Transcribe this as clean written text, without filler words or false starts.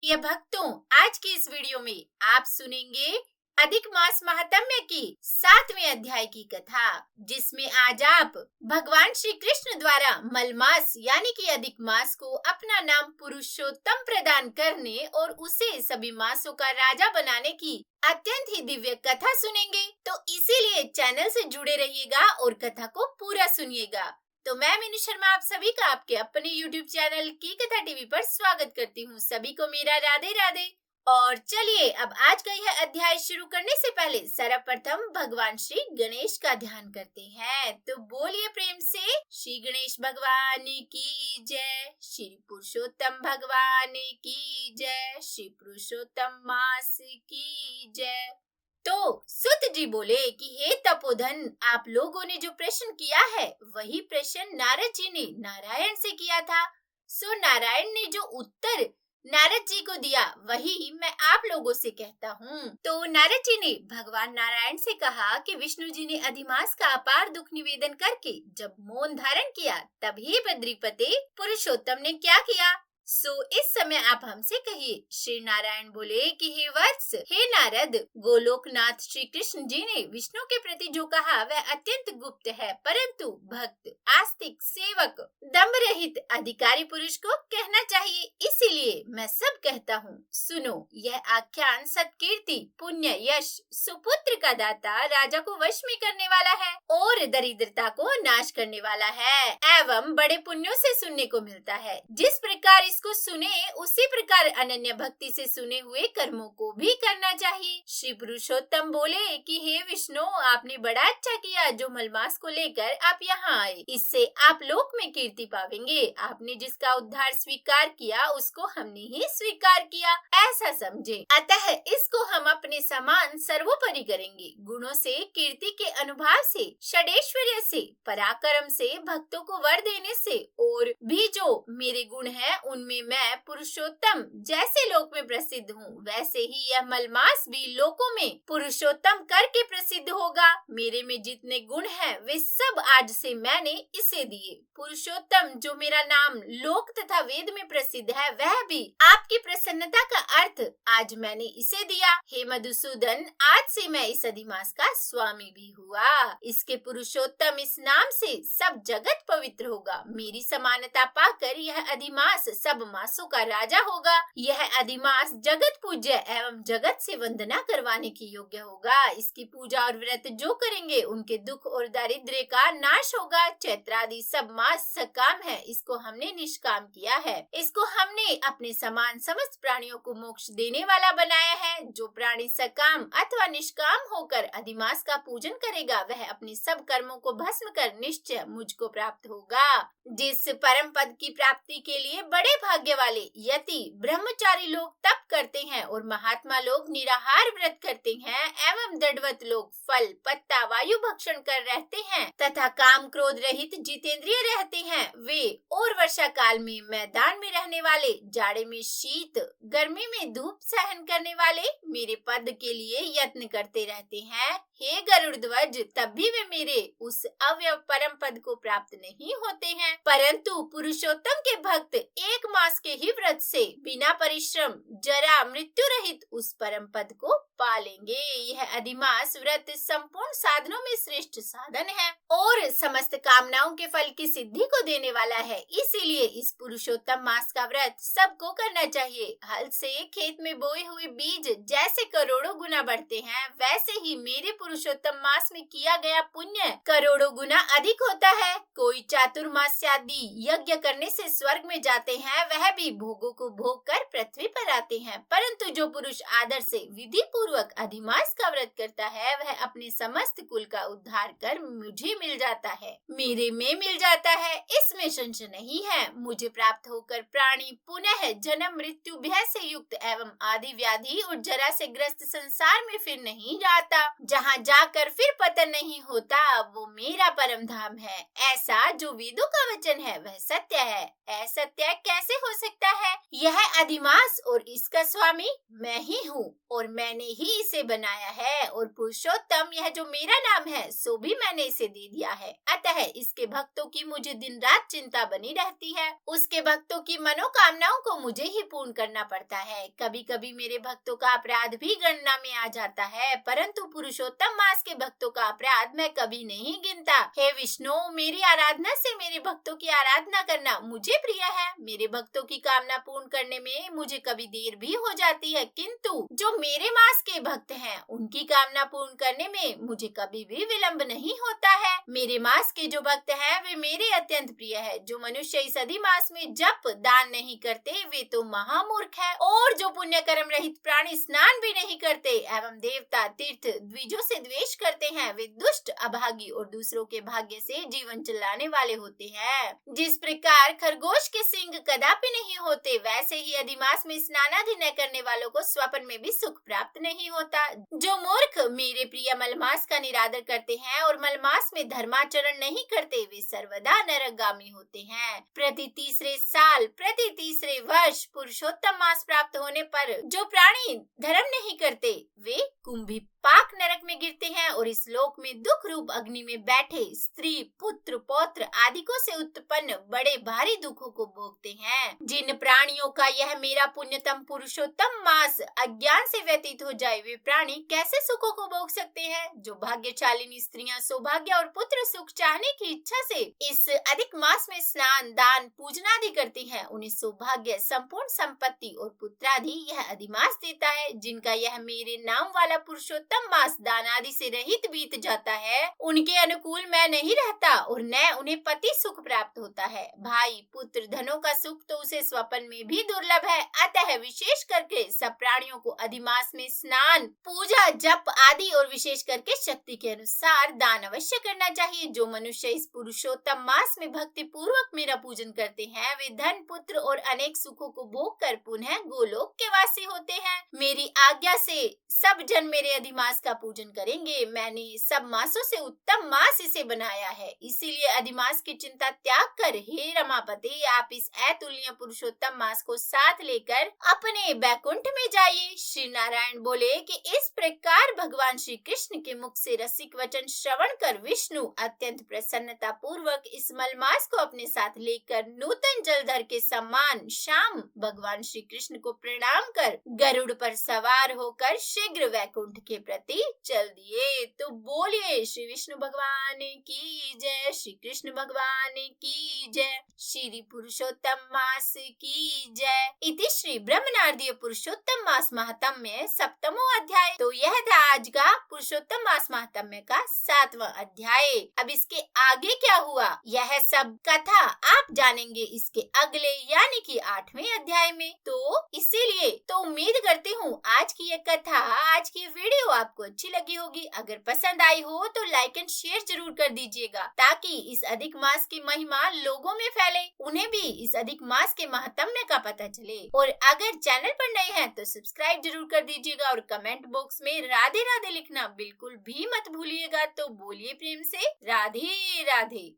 प्रिय भक्तों, आज की इस वीडियो में आप सुनेंगे अधिक मास महात्म्य की 7वें अध्याय की कथा, जिसमें आज आप भगवान श्री कृष्ण द्वारा मलमास यानी कि अधिक मास को अपना नाम पुरुषोत्तम प्रदान करने और उसे सभी मासों का राजा बनाने की अत्यंत ही दिव्य कथा सुनेंगे। तो इसीलिए चैनल से जुड़े रहिएगा और कथा को पूरा सुनिएगा। तो मैं मीनू शर्मा आप सभी का आपके अपने YouTube चैनल की कथा टीवी पर स्वागत करती हूँ। सभी को मेरा राधे राधे। और चलिए अब आज का यह अध्याय शुरू करने से पहले सर्वप्रथम भगवान श्री गणेश का ध्यान करते हैं। तो बोलिए प्रेम से श्री गणेश भगवान की जय, श्री पुरुषोत्तम भगवान की जय, श्री पुरुषोत्तम मास की जय। तो सुत जी बोले कि हे तपोधन, आप लोगों ने जो प्रश्न किया है वही प्रश्न नारद जी ने नारायण से किया था। सो नारायण ने जो उत्तर नारद जी को दिया वही मैं आप लोगों से कहता हूँ। तो नारद जी ने भगवान नारायण से कहा कि विष्णु जी ने अधिमास का अपार दुख निवेदन करके जब मौन धारण किया तभी बद्रीपते पुरुषोत्तम ने क्या किया। सो इस समय आप हमसे कहिए। श्री नारायण बोले कि हे वत्स, हे नारद, गोलोकनाथ श्री कृष्ण जी ने विष्णु के प्रति जो कहा वह अत्यंत गुप्त है, परंतु भक्त, आस्तिक, सेवक, दम्भ रहित अधिकारी पुरुष को कहना चाहिए, इसीलिए मैं सब कहता हूँ। सुनो, यह आख्यान सत्कीर्ति, पुण्य, यश, सुपुत्र का दाता, राजा को वश में करने वाला है और दरिद्रता को नाश करने वाला है एवं बड़े पुण्यों से सुनने को मिलता है। जिस प्रकार इसको सुने उसी प्रकार अनन्य भक्ति से सुने हुए कर्मों को भी करना चाहिए। श्री पुरुषोत्तम बोले कि हे विष्णु, आपने बड़ा अच्छा किया जो मलमास को लेकर आप यहाँ आए। इससे आप लोक में कीर्ति पावेंगे। आपने जिसका उद्धार स्वीकार किया उसको हमने ही स्वीकार किया, ऐसा समझे। अतः इसको हम अपने समान सर्वोपरि करेंगे। गुणों से, कीर्ति के अनुभाव से, षडेश्वर्य से, पराक्रम से, भक्तों को वर देने से और भी जो मेरे गुण हैं उनमें मैं पुरुषोत्तम जैसे लोक में प्रसिद्ध हूँ, वैसे ही यह मलमास भी लोकों में पुरुषोत्तम करके प्रसिद्ध होगा। मेरे में जितने गुण हैं वे सब आज से मैंने इसे दिए। पुरुषोत्तम जो मेरा नाम लोक तथा वेद में प्रसिद्ध है वह भी आपकी प्रसन्नता का अर्थ आज मैंने इसे दिया। हे मधुसूदन, आज से मैं इस अधिमास का स्वामी भी हुआ। इसके पुरुषोत्तम इस नाम से सब जगत पवित्र होगा। मेरी समानता पाकर यह अधिमास सब मासों का राजा होगा। यह अधिमास जगत पूज्य एवं जगत से वंदना करवाने की योग्य होगा। इसकी पूजा और व्रत जो करेंगे उनके दुख और दारिद्र्य का नाश होगा। चैत्रादि सब मास सकाम है, इसको हमने निष्काम किया है। इसको हमने अपने समान समस्त प्राणियों को मोक्ष देने वाला बनाया है। जो प्राणी सकाम अथवा निष्काम होकर अधिमास का पूजन करेगा वह अपने सब कर्मों को भस्म कर निश्चय मुझको प्राप्त होगा। जिस परम पद की प्राप्ति के लिए बड़े भाग्य वाले यति ब्रह्मचारी लोग तप करते हैं और महात्मा लोग निराहार व्रत करते हैं एवं दंडवत लोग फल, पत्ता, वायु भक्षण कर रहते हैं तथा काम क्रोध रहित जितेंद्रिय रहते हैं, वे और वर्षा काल में मैदान में रहने वाले, जाड़े में शीत, गर्मी में धूप सहन करने वाले मेरे पद के लिए यत्न करते रहते हैं। हे गरुड़ ध्वज, तब भी वे मेरे उस अव्यय परम पद को प्राप्त नहीं होते हैं, परंतु पुरुषोत्तम के भक्त एक मास के ही व्रत से बिना परिश्रम, जरा, मृत्यु रहित उस परम पद को पालेंगे। यह अधिमास व्रत संपूर्ण साधनों में श्रेष्ठ साधन है और समस्त कामनाओं के फल की सिद्धि को देने वाला है। इसीलिए इस पुरुषोत्तम मास का व्रत सबको करना चाहिए। हल से खेत में बोए हुए बीज जैसे करोड़ों गुना बढ़ते हैं, वैसे ही मेरे पुरुषोत्तम मास में किया गया पुण्य करोड़ों गुना अधिक होता है। कोई चातुर्मास्यादि यज्ञ करने से स्वर्ग में जाते हैं, वह भी भोगों को भोग कर पृथ्वी पर आते हैं, परंतु जो पुरुष आदर से विधि पूर्वक अधिमास का व्रत करता है वह अपने समस्त कुल का उद्धार कर मुझे मिल जाता है, मेरे में मिल जाता है, इसमें संशय नहीं है। मुझे प्राप्त होकर प्राणी पुनः जन्म मृत्यु भय से युक्त एवं आदि व्याधि और जरा से ग्रस्त संसार में फिर नहीं जाता। जहाँ जाकर फिर पतन नहीं होता वो मेरा परम धाम है। ऐसा जो वेदों का वचन है वह सत्य है। असत्य कैसे हो सकता है? यह अधिमास और और इसका स्वामी मैं ही हूँ और मैंने ही इसे बनाया है, और पुरुषोत्तम यह जो मेरा नाम है सो भी मैंने इसे दे दिया है। अतः इसके भक्तों की मुझे दिन रात चिंता बनी रहती है। उसके भक्तों की मनोकामनाओं को मुझे ही पूर्ण करना पड़ता है। कभी कभी मेरे भक्तों का अपराध भी गणना में आ जाता है, परंतु पुरुषोत्तम मास के भक्तों का अपराध मैं कभी नहीं गिनता। हे विष्णु, मेरी आराधना से मेरे भक्तों की आराधना करना मुझे प्रिय है। मेरे भक्तों की कामना पूर्ण करने में मुझे कभी देर भी हो जाती है, किंतु जो मेरे मास के भक्त हैं उनकी कामना पूर्ण करने में मुझे कभी भी विलंब नहीं होता है। मेरे मास के जो भक्त हैं वे मेरे अत्यंत प्रिय है। जो मनुष्य इस अधिमास में जप दान नहीं करते वे तो महामूर्ख है, और जो पुण्य कर्म रहित प्राणी स्नान भी नहीं करते एवं देवता तीर्थ द्विजों से द्वेष करते हैं वे दुष्ट अभागी और दूसरों के भाग्य से जीवन चलाने वाले होते हैं। जिस प्रकार खरगोश के सींग कदापि नहीं होते, वैसे ही अधिमास में स्नानादि न करने वालों को स्वप्न में भी सुख प्राप्त नहीं होता। जो मूर्ख मेरे प्रिय मलमास का निरादर करते हैं और मलमास में धर्माचरण नहीं करते वे सर्वदा नरकगामी होते हैं। प्रति तीसरे साल, प्रति तीसरे वर्ष पुरुषोत्तम मास प्राप्त होने पर जो प्राणी धर्म नहीं करते वे कुंभी पाक नरक में गिरते हैं और इस लोक में दुख रूप अग्नि में बैठे स्त्री पुत्र पौत्र आदिकों से उत्पन्न बड़े भारी दुखों को भोगते हैं। जिन प्राणियों का यह मेरा पुण्यतम पुरुषोत्तम मास अज्ञान से व्यतीत हो जाए वे प्राणी कैसे सुखों को भोग सकते हैं। जो भाग्यशालिनी स्त्रियां सौभाग्य और पुत्र सुख चाहने की इच्छा से इस अधिक मास में स्नान दान पूजना आदि करती हैं, उन्हें सौभाग्य संपूर्ण संपत्ति और पुत्रादि यह अधिमास देता है। जिनका यह मेरे नाम वाला पुरुषोत्तम मास दान आदि से रहित बीत जाता है उनके अनुकूल मैं नहीं रहता और न उन्हें पति सुख प्राप्त होता है। भाई पुत्र धनों का सुख तो उसे स्वप्न में भी दुर्लभ है। अतः विशेष करके सब प्राणियों को अधिमास में स्नान पूजा जप आदि और विशेष करके शक्ति के अनुसार दान अवश्य करना चाहिए। जो मनुष्य इस पुरुषोत्तम मास में भक्ति पूर्वक मेरा पूजन करते हैं वे धन पुत्र और अनेक सुखों को भोग कर पुनः गोलोक के वासी होते हैं। मेरी आज्ञा से सब जन मेरे अधिमास का पूजन करेंगे। मैंने सब मासों से उत्तम मास इसे बनाया है, इसीलिए अधिमास की चिंता त्याग कर हे रमापति आप इस अतुल्य पुरुषोत्तम मास को साथ लेकर अपने बैकुंठ में जाइए। श्री नारायण बोले कि इस प्रकार भगवान श्री कृष्ण के मुख से रसिक वचन श्रवण कर विष्णु अत्यंत प्रसन्नता पूर्वक इस मलमास को अपने साथ लेकर नूतन जलधर के समान शाम भगवान श्री कृष्ण को प्रणाम कर गरुड़ पर सवार होकर शीघ्र वैकुंठ के प्रति चल दिए। तो बोलिए श्री विष्णु भगवान की जय, श्री कृष्ण भगवान की जय, श्री पुरुषोत्तम मास की जय। इति श्री ब्रह्मनार्दीय पुरुषोत्तम मास महात्म्य सप्तमो अध्याय। तो यह था आज का पुरुषोत्तम मास महात्म्य का 7वां अध्याय। अब इसके आगे क्या हुआ यह सब कथा आप जानेंगे इसके अगले यानी कि 8वें अध्याय में। तो इसीलिए तो उम्मीद करती हूँ आज की यह कथा आज की वीडियो आपको अच्छी लगी होगी। अगर पसंद आई हो तो लाइक एंड शेयर जरूर कर दीजिएगा ताकि इस अधिक मास की महिमा लोगों में फैले, उन्हें भी इस अधिक मास के महात्म्य का पता चले। और अगर चैनल पर नए हैं तो सब्सक्राइब जरूर कर दीजिएगा और कमेंट बॉक्स में राधे राधे लिखना बिल्कुल भी मत भूलिएगा। तो बोलिए प्रेम से राधे राधे।